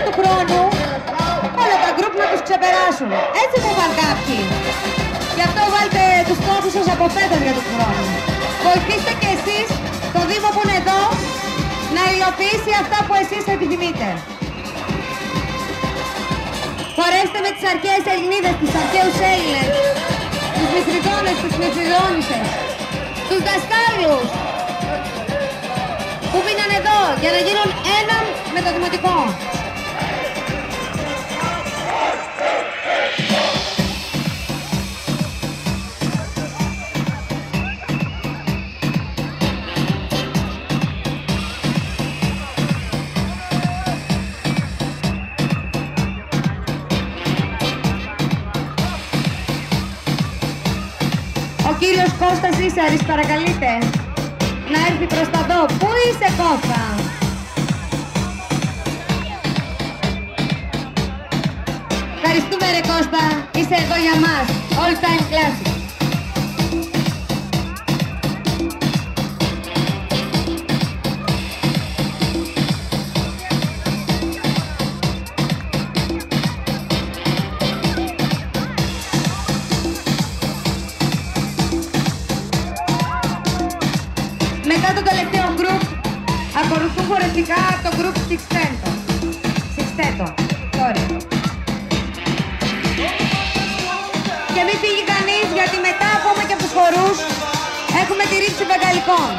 του χρόνου όλα τα γκρουπ να τους ξεπεράσουν. Έτσι θα βάλουν κάποιοι. Γι' αυτό βάλτε τους στόχους σας από φέτος για του χρόνου. Βοηθήστε και εσείς το Δήμο που είναι εδώ να υλοποιήσει αυτά που εσείς επιθυμείτε. Χωρέστε με τις αρχαίες Ελληνίδες, τους αρχαίους Έλληνες, τους Μηθριδόνες, τους Μηθριδόνισσες, τους δασκάλους που μείναν εδώ για να γίνουν ένα με το Δημοτικό. Ο κύριος Κώστας Ίσαρης, παρακαλείτε να έρθει προς τα δω. Πού είσαι, Κώστα? Ευχαριστούμε ρε Κώστα, είσαι εδώ για μας. All time classic. Μετά το τελευταίο γκρουπ ακολουθούν χορευτικά το γκρουπ Sixteto. Και μην φύγει κανείς, γιατί μετά πούμε και από τους χορούς έχουμε τη ρήψη βεγγαλικών.